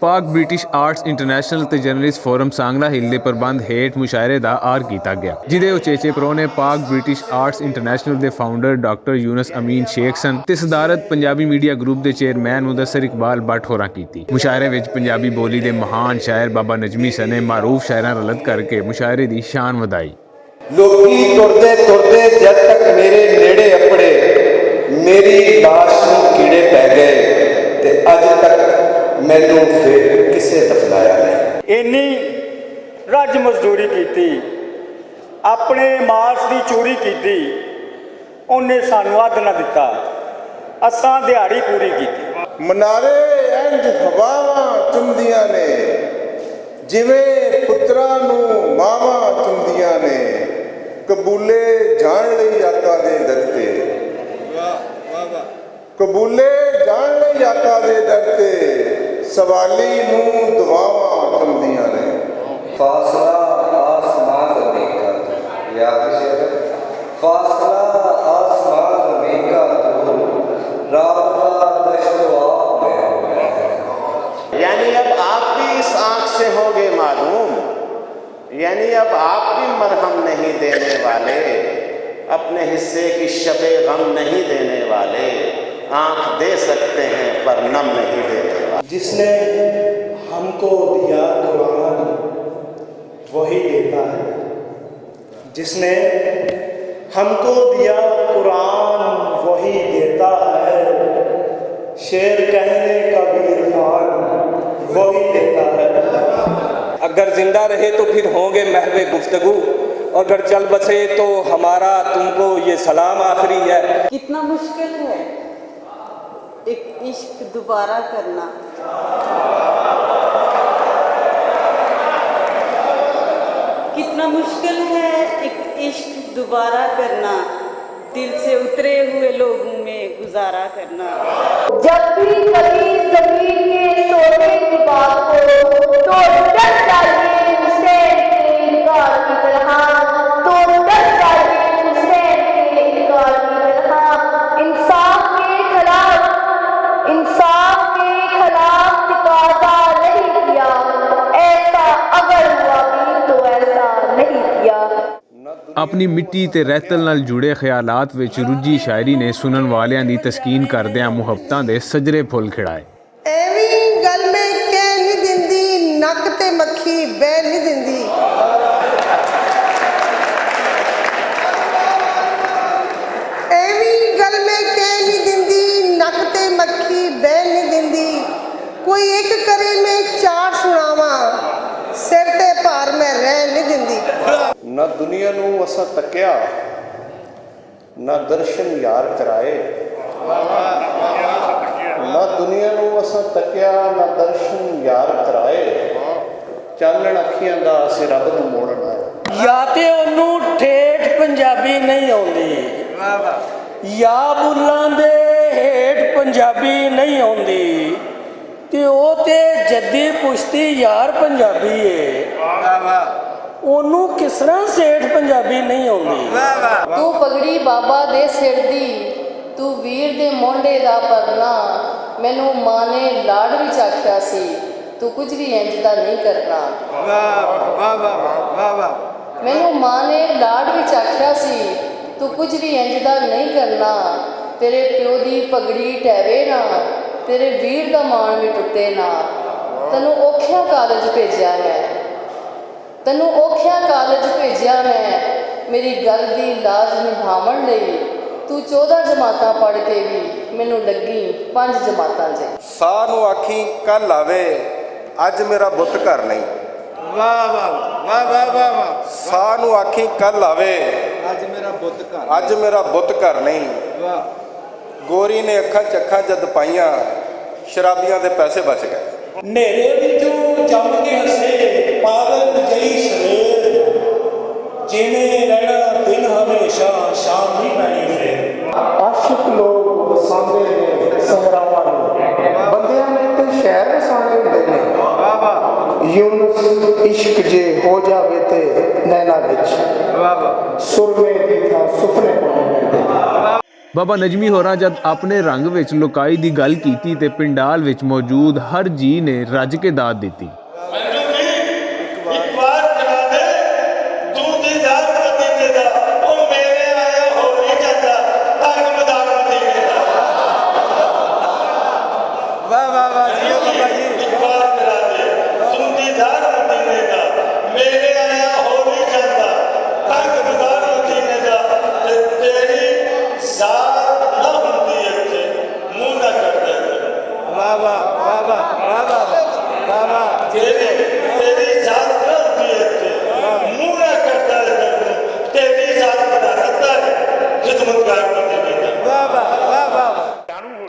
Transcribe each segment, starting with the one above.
ਪਾਕ British arts international ਤੇ journalist form ਸਾਂਗਲਾ ਹਿੱਲ ਦੇ ਪ੍ਰਬੰਧ ਹੇਠ ਮੁਸ਼ਾਇਰੇ ਦਾ ਆਰ ਕੀਤਾ ਗਿਆ, ਜਿਹਦੇ ਉਚੇਚੇ ਪ੍ਰੋਨੇ ਪਾਕ ਬ੍ਰਿਟਿਸ਼ ਆਰਟਸ ਇੰਟਰਨੈਸ਼ਨਲ ਦੇ ਫਾਊਂਡਰ ਡਾਕਟਰ ਯੂਨਸ ਅਮੀਨ ਸ਼ੇਖ ਸਨ ਤੇ ਸਦਾਰਤ ਪੰਜਾਬੀ ਮੀਡੀਆ ਗਰੁੱਪ ਦੇ ਚੇਅਰਮੈਨ ਮੁਦੱਸਰ ਇਕਬਾਲ ਬੱਟ ਹੋਰਾਂ ਕੀਤੀ। ਮੁਸ਼ਾਇਰੇ ਵਿੱਚ ਪੰਜਾਬੀ ਬੋਲੀ ਦੇ ਮਹਾਨ ਸ਼ਾਇਰ ਬਾਬਾ ਨਜਮੀ ਸਨੇ ਮਾਰੂਫ ਸ਼ਾਇਰਾਂ ਰਲਦ ਕਰਕੇ ਮੁਸ਼ਾਇਰੇ ਦੀ ਸ਼ਾਨ ਵਧਾਈ। ਲੋਕੀ ਤੁਰਦੇ ਤੁਰਦੇ ਜਦ ਤੱਕ ਮੇਰੇ ਨੇੜੇ ਅੱਪੜੇ, ਮੇਰੀ ਲਾਸ਼ ਨੂੰ ਕੀੜੇ ਪੈ ਗਏ ਤੇ ਅੱਜ ਤੱਕ ਮੈਨੂੰ ਫਿਰ ਕਿਸੇ ਦਫਨਾਇਆ ਨਹੀਂ। ਇੰਨੀ ਰੱਜ ਮਜ਼ਦੂਰੀ ਕੀਤੀ, ਆਪਣੇ ਮਾਸ ਦੀ ਚੋਰੀ ਕੀਤੀ, ਉਹਨੇ ਸਾਨੂੰ ਅੱਧ ਨਾ ਦਿੱਤਾ, ਅਸਾਂ ਦਿਹਾੜੀ ਪੂਰੀ ਕੀਤੀ। ਮਨਾਰੇ ਇੰਜ ਹਵਾਵਾਂ ਚੁੰਮਦੀਆਂ ਨੇ, ਜਿਵੇਂ ਪੁੱਤਰਾਂ ਨੂੰ ਮਾਵਾਂ ਚੁੰਮਦੀਆਂ ਨੇ, ਕਬੂਲੇ ਜਾਣ ਲਈ ਆਕਾ ਦੇ ਦਰ ਤੇ, ਕਬੂਲੇ ਜਾਣ ਲਈ ਆਕਾ ਦੇ ਦਰ ਤੇ, ਸਵਾਲੀ ਨੂੰ ਦੁਆਵਾਂ ਚੁੰਮਦੀਆਂ ਨੇ। फासला आसमान ज़मीन का तो याद है, फासला आसमान ज़मीन का तो राबता दश्त आप में हो गया। यानी अब आप भी इस आँख से होगे मालूम, यानी अब आप भी मरहम नहीं देने वाले, अपने हिस्से की शबे गम नहीं देने वाले, आँख दे सकते हैं पर नम नहीं देने वाले। जिसने हमको दिया कुरान वही देता है, जिसने हमको दिया कुरान वही देता है, शेर कहने का भी इरफान वही देता है। अगर जिंदा रहे तो फिर होंगे महवे गुफ्तगू, और अगर चल बसे तो हमारा तुमको ये सलाम आखिरी है। कितना मुश्किल है एक इश्क दोबारा करना, कितना मुश्किल है एक इश्क दोबारा करना, दिल से उतरे हुए लोगों में गुजारा करना। जब भी कभी ज़मीन के सोने की बात हो तो डर जाइए हुसैन के इनकार की तरह, तो डर जाइए हुसैन के इनकार की तरह। इंसाफ के खिलाफ तकाज़ा नहीं किया, ऐसा अगर हुआ भी तो ऐसा नहीं किया। ਆਪਣੀ ਮਿੱਟੀ ਤੇ ਰਹਿਤਲ ਨਾਲ ਜੁੜੇ ਖਿਆਲਾਤ ਵਿੱਚ ਰੁੱਝੀ ਸ਼ਾਇਰੀ ਨੇ ਸੁਣਨ ਵਾਲਿਆਂ ਦੀ ਤਸਕੀਨ ਕਰਦਿਆਂ ਮੁਹੱਬਤਾਂ ਦੇ ਸਜਰੇ ਫੁੱਲ ਖਿੜਾਏ। ਐਵੇਂ ਗੱਲ ਮੈਂ ਕਹਿ ਨਹੀਂ ਦਿੰਦੀ, ਨੱਕ ਤੇ ਮੱਖੀ ਬਹਿ ਨਹੀਂ ਦਿੰਦੀ। ਐਵੇਂ ਗੱਲ ਮੈਂ ਕਹਿ ਨਹੀਂ ਦਿੰਦੀ, ਨੱਕ ਤੇ ਮੱਖੀ ਬਹਿ ਨਹੀਂ ਦਿੰਦੀ। ਕੋਈ ਇੱਕ ਕਰੇ ਮੈਂ ਚਾਰ ਸੁਣਾਵਾਂ, ਸਿਰ ਤੇ ਭਾਰ ਮੈਂ ਰਹਿ ਨਹੀਂ ਦਿੰਦੀ। ਨਾ ਦੁਨੀਆ ਨੂੰ ਅਸਾਂ ਤੱਕਿਆ, ਨਾ ਦਰਸ਼ਨ ਯਾਰ ਕਰਾਏ, ਨਾ ਦੁਨੀਆ ਨੂੰ ਅਸਾਂ ਤੱਕਿਆ, ਨਾ ਦਰਸ਼ਨ ਯਾਰ ਕਰਾਏ, ਚਾਨਣ ਅੱਖੀਆਂ ਦਾ ਅਸੀਂ ਰੱਬ ਨੂੰ ਮੋੜਨ ਆਏ। या ते ਉਹਨੂੰ ਠੇਠ ਪੰਜਾਬੀ ਨਹੀਂ ਆਉਂਦੀ, ਜਾਂ ਬੁੱਲਾਂ ਦੇ ਹੇਠ ਪੰਜਾਬੀ ਨਹੀਂ ਆਉਂਦੀ, ਤੇ ਉਹ ਤੇ ਜੱਦੀ ਪੁਸ਼ਤੀ ਯਾਰ ਪੰਜਾਬੀ ਏ, ਉਹਨੂੰ ਕਿਸ ਤਰ੍ਹਾਂ ਸੇਠ ਪੰਜਾਬੀ ਨਹੀਂ ਆਉਂਦੀ। ਤੂੰ ਪਗੜੀ ਬਾਬਾ ਦੇ ਸਿਰ ਦੀ, ਤੂੰ ਵੀਰ ਦੇ ਮੋਢੇ ਦਾ ਪਰਨਾ, ਮੈਨੂੰ ਮਾਂ ਨੇ ਲਾਡ ਵਿੱਚ ਆਖਿਆ ਸੀ ਤੂੰ ਕੁਝ ਵੀ ਇੰਜ ਦਾ ਨਹੀਂ ਕਰਨਾ। ਮੈਨੂੰ ਮਾਂ ਨੇ ਲਾਡ ਵਿੱਚ ਆਖਿਆ ਸੀ ਤੂੰ ਕੁਝ ਵੀ ਇੰਜ ਦਾ ਨਹੀਂ ਕਰਨਾ, ਤੇਰੇ ਪਿਓ ਦੀ ਪਗੜੀ ਟਹਿਵੇ ਨਾ, ਤੇਰੇ ਵੀਰ ਦਾ ਮਾਣ ਵੀ ਟੁੱਟੇ ਨਾ। ਤੈਨੂੰ ਔਖਿਆ ਕਾਲਜ ਭੇਜਿਆ ਮੈਂ, ਤੈਨੂੰ ਔਖਿਆ ਕਾਲਜ ਭੇਜਿਆ ਮੈਂ, ਮੇਰੀ ਗੱਲ ਦੀ ਲਾਜ ਨਿਭਾਉਣ ਲਈ। ਤੂੰ 14 ਜਮਾਤਾਂ ਪੜ੍ਹ ਕੇ ਵੀ ਮੈਨੂੰ ਲੱਗੀ 5 ਜਮਾਤਾਂ 'ਚ। ਸਾਹ ਨੂੰ ਆਖੀ ਕੱਲ ਆਵੇ, ਅੱਜ ਮੇਰਾ ਬੁੱਤ ਘਰ ਨਹੀਂ। वाह वाह वाह वाह वाह वाह। ਸਾਹ ਨੂੰ ਆਖੀ ਕੱਲ ਆਵੇ, आज मेरा बुत का ਅੱਜ ਮੇਰਾ ਬੁੱਤ ਘਰ ਨਹੀਂ। वाह। ਗੋਰੀ ਨੇ ਅੱਖਾਂ ਚੱਖਾਂ ਜਦ ਪਾਈਆਂ, ਸ਼ਰਾਬੀਆਂ ਦੇ ਪੈਸੇ ਬਚ ਗਏ। नेरे विचों जम के हसे पागल जई शरेर, जिने रहना दिन हमेशा शाम ही नहीं फिर। ਆਸ਼ਿਕ ਲੋਕ ਵਸਾਉਂਦੇ ਨੇ ਸਹਰਾਵਾਂ ਨੂੰ, ਬੰਦਿਆਂ ਨੇ ਤੇ ਸ਼ਹਿਰ ਵਸਾਉਣੇ ਹੁੰਦੇ ਨੇ। ਯੂਨਸ ਇਸ਼ਕ ਜੇ ਹੋ ਜਾਵੇ ਤੇ ਨੈਣਾ ਵਿੱਚ, ਸੁਰਮੇ ਦੀ ਥਾਂ ਸੁਪਨੇ ਪਾਉਣੇ ਪੈਂਦੇ ਨੇ। ਬਾਬਾ ਨਜਮੀ ਹੋਰਾਂ ਜਦ ਆਪਣੇ ਰੰਗ ਵਿੱਚ ਲੁਕਾਈ ਦੀ ਗੱਲ ਕੀਤੀ ਤੇ ਪਿੰਡਾਲ ਵਿੱਚ ਮੌਜੂਦ ਹਰ ਜੀ ਨੇ ਰੱਜ ਕੇ ਦਾਤ ਦਿੱਤੀ।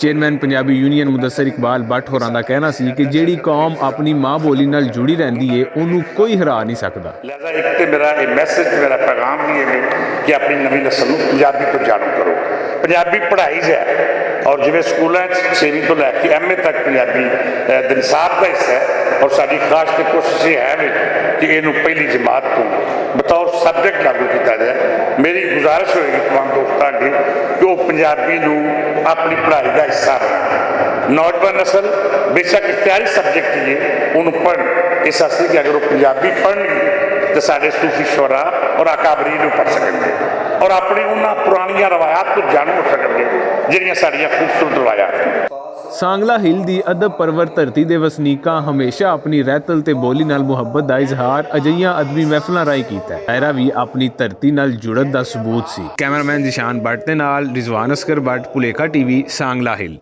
ਚੇਅਰਮੈਨ ਪੰਜਾਬੀ ਯੂਨੀਅਨ ਮੁਦੱਸਰ ਇਕਬਾਲ ਬੱਟ ਹੋਰਾਂ ਦਾ ਕਹਿਣਾ ਸੀ ਕਿ ਜਿਹੜੀ ਕੌਮ ਆਪਣੀ ਮਾਂ ਬੋਲੀ ਨਾਲ ਜੁੜੀ ਰਹਿੰਦੀ ਏ ਉਹਨੂੰ ਕੋਈ ਹਰਾ ਨਹੀਂ ਸਕਦਾ। ਲਿਹਾਜ਼ਾ ਇੱਕ ਤੇ ਮੇਰਾ ਇਹ ਮੈਸੇਜ, ਮੇਰਾ ਪੈਗਾਮ ਵੀ ਇਹ ਕਿ ਆਪਣੀ ਨਵੀਂ ਨਸਲ ਨੂੰ ਪੰਜਾਬੀ ਤੋਂ ਜਾਣੂ ਕਰੋ। ਪੰਜਾਬੀ ਪੜ੍ਹਾਈ ਹੈ ਔਰ ਜਿਵੇਂ ਸਕੂਲਾਂ 'ਚ 6ਵੀਂ ਤੋਂ ਲੈ ਕੇ MA ਤੱਕ ਪੰਜਾਬੀ ਦੇ ਨਿਸਾਬ ਦਾ ਹਿੱਸਾ ਹੈ ਔਰ ਸਾਡੀ ਖਾਸ ਤੇ ਕੋਸ਼ਿਸ਼ ਇਹ ਹੈ ਵੀ ਕਿ ਇਹਨੂੰ ਪਹਿਲੀ ਜਮਾਤ ਤੋਂ ਬਤੌਰ ਸਬਜੈਕਟ ਲਾਗੂ ਕੀਤਾ ਜਾਏ। ਮੇਰੀ ਗੁਜ਼ਾਰਿਸ਼ ਹੋਏਗੀ ਤਮਾਮ ਦੋਸਤਾਂ ਅੱਗੇ ਕਿ ਉਹ ਪੰਜਾਬੀ ਨੂੰ ਆਪਣੀ ਪੜ੍ਹਾਈ ਦਾ ਹਿੱਸਾ ਬਣਾਉਣ। ਨੌਜਵਾਨ ਨਸਲ ਬੇਸ਼ੱਕ ਇਖਤਿਆਰੀ ਸਬਜੈਕਟ ਹੀ ਹੈ, ਉਹਨੂੰ ਪੜ੍ਹਨ ਇਸ ਵਾਸਤੇ ਕਿ ਅਗਰ ਉਹ ਪੰਜਾਬੀ ਪੜ੍ਹਨਗੇ ਤਾਂ ਸਾਡੇ ਸੂਫੀ ਸ਼ੋਰਾ ਔਰ ਅਕਾਬਰੀ ਨੂੰ ਪੜ੍ਹ ਸਕਣਗੇ ਔਰ ਆਪਣੀ ਉਹਨਾਂ ਪੁਰਾਣੀਆਂ ਰਵਾਇਤ ਤੋਂ ਜਾਣੂ ਹੋ ਸਕਣਗੇ ਜਿਹੜੀਆਂ ਸਾਡੀਆਂ ਖੂਬਸੂਰਤ ਰਵਾਇਤ ਹਨ। सांगला हिल दी अदब परवर धरती के वसनीकां हमेशा अपनी रहतल ते बोली नाल मुहब्बत का इजहार अजिहियां अदबी महफिलों राही कीता है। ऐरा भी अपनी धरती नाल जुड़त दा सबूत सी। कैमरामैन जिशान भट्ट दे नाल रिजवान असगर भट्ट, भुलेखा TV, सांगला हिल।